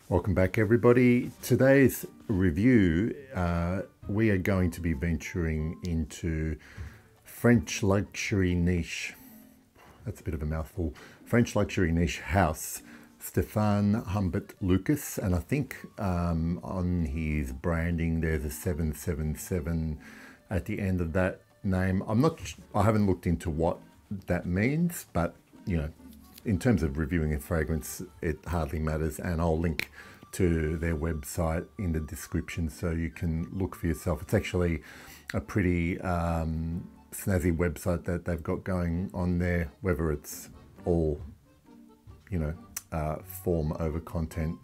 Welcome back, everybody. Today's review, we are going to be venturing into French luxury niche. That's a bit of a mouthful. French luxury niche house, Stéphane Humbert Lucas, and I think on his branding there's a 777 at the end of that name. I haven't looked into what that means, but you know, in terms of reviewing a fragrance, it hardly matters, and I'll link to their website in the description so you can look for yourself. It's actually a pretty snazzy website that they've got going on there, whether it's all, form over content.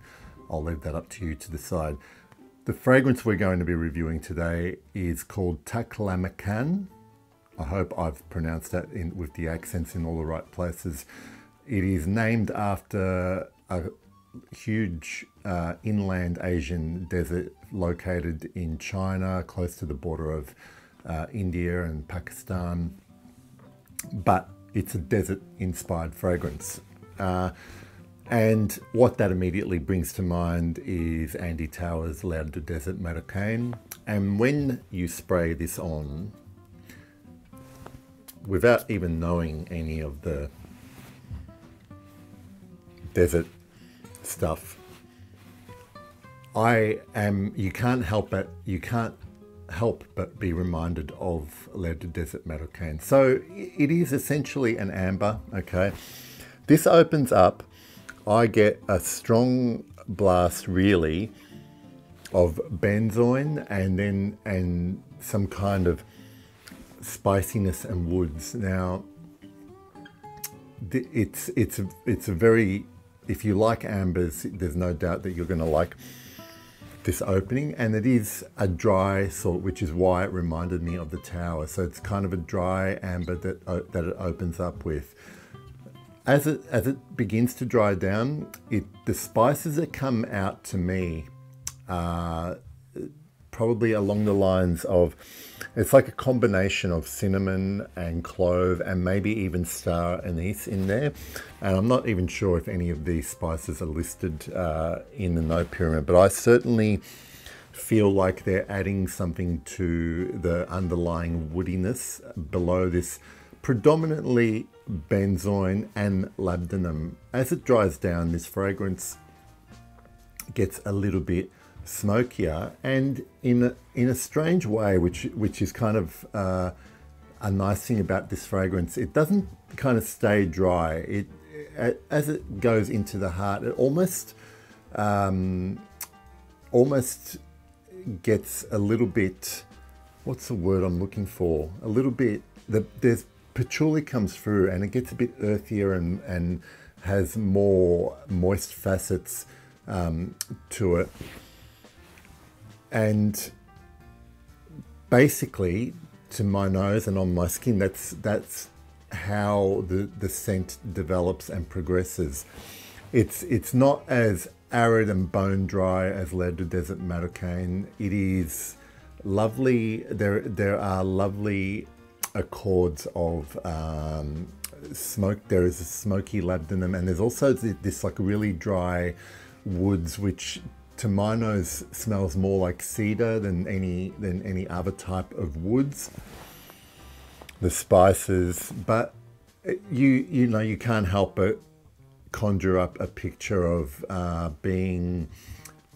I'll leave that up to you to decide. The fragrance we're going to be reviewing today is called Taklamakan. I hope I've pronounced that with the accents in all the right places. It is named after a huge inland Asian desert located in China, close to the border of India and Pakistan. But it's a desert-inspired fragrance. And what that immediately brings to mind is Andy Tauer's L'Air du Désert Marocain. And when you spray this on, without even knowing any of the desert stuff, you can't help but be reminded of L'Air du Désert Marocain. So it is essentially an amber, okay? This opens up, I get a strong blast really of benzoin and some kind of spiciness and woods. Now it's a very, if you like ambers, there's no doubt that you're going to like this opening, and it is a dry sort, which is why it reminded me of the Tower. So it's kind of a dry amber that it opens up with. As it begins to dry down, the spices that come out to me are probably along the lines of, it's like a combination of cinnamon and clove and maybe even star anise in there. And I'm not even sure if any of these spices are listed in the note pyramid, but I certainly feel like they're adding something to the underlying woodiness below this predominantly benzoin and labdanum. As it dries down, this fragrance gets a little bit smokier, and in a strange way, which is kind of a nice thing about this fragrance. It doesn't kind of stay dry. As it goes into the heart, it almost gets a little bit, what's the word I'm looking for? A little bit, there's patchouli comes through, and it gets a bit earthier and has more moist facets to it. And basically, to my nose and on my skin, that's how the scent develops and progresses. It's not as arid and bone dry as L'Air du Désert Marocain. It is lovely. There are lovely accords of smoke. There is a smoky labdanum, and there's also this like really dry woods, which to my nose smells more like cedar than any other type of woods. The spices, but you can't help but conjure up a picture of being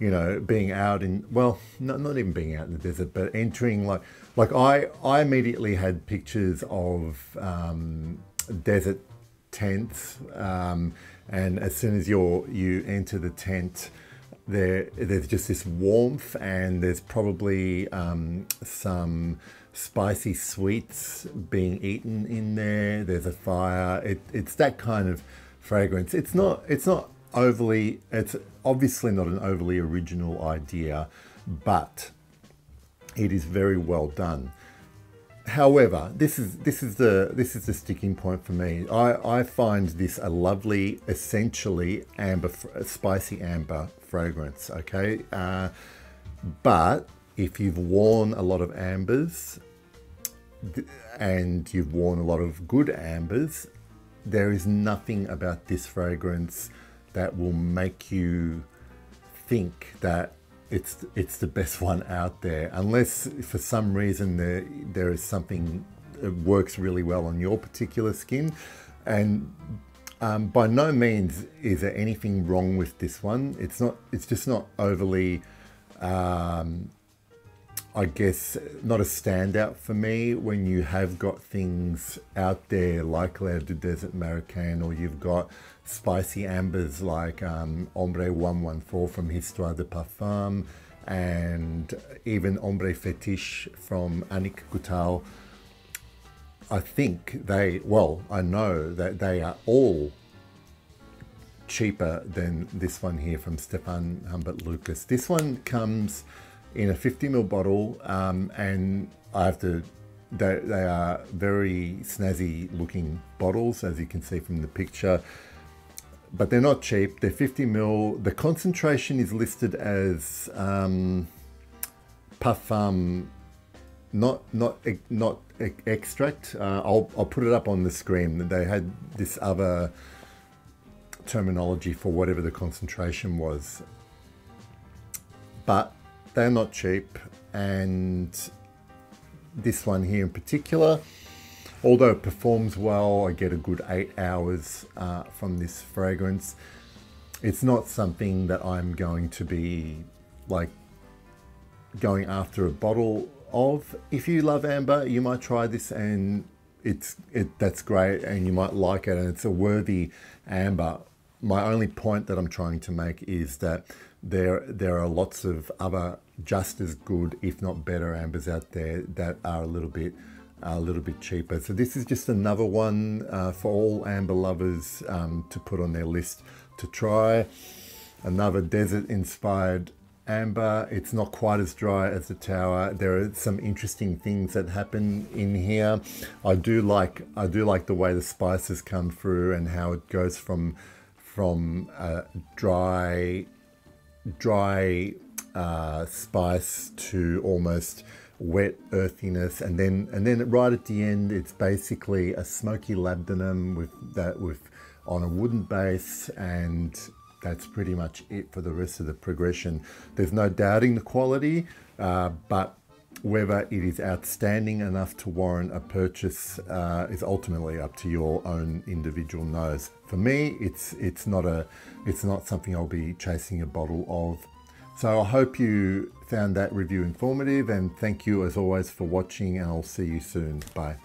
out in, well, not even being out in the desert, but entering like I immediately had pictures of desert tents, and as soon as you enter the tent, there's just this warmth, and there's probably some spicy sweets being eaten in there. There's a fire. It's that kind of fragrance. It's obviously not an overly original idea, but it is very well done. However, this is the sticking point for me. I find this a lovely, essentially spicy amber fragrance. Okay, but if you've worn a lot of ambers and you've worn a lot of good ambers, there is nothing about this fragrance that will make you think that it's the best one out there, unless for some reason there is something that works really well on your particular skin. And by no means is there anything wrong with this one. It's just not overly, I guess, not a standout for me when you have got things out there like L'air du Desert Marocain, or you've got spicy ambers like Ombre 114 from Histoire de Parfum, and even Ombre Fetiche from Annick Goutal. I think I know that they are all cheaper than this one here from Stéphane Humbert Lucas. This one comes in a 50ml bottle, and I have to, they are very snazzy looking bottles, as you can see from the picture, but they're not cheap. They're 50ml. The concentration is listed as parfum, not extract. I'll put it up on the screen. They had this other terminology for whatever the concentration was, but they're not cheap. And this one here in particular, although it performs well, I get a good 8 hours from this fragrance. It's not something that I'm going to be like going after a bottle of. If you love amber, you might try this, and that's great, and you might like it, and it's a worthy amber. My only point that I'm trying to make is that there are lots of other just as good, if not better, ambers out there that are a little bit cheaper. So this is just another one for all amber lovers to put on their list to try. Another desert inspired amber. It's not quite as dry as the Tower. There are some interesting things that happen in here. I do like the way the spices come through and how it goes from dry spice to almost wet earthiness, and then right at the end it's basically a smoky labdanum with on a wooden base, and that's pretty much it for the rest of the progression. There's no doubting the quality, but whether it is outstanding enough to warrant a purchase is ultimately up to your own individual nose. For me, it's not something I'll be chasing a bottle of. So I hope you found that review informative, and thank you as always for watching, and I'll see you soon. Bye.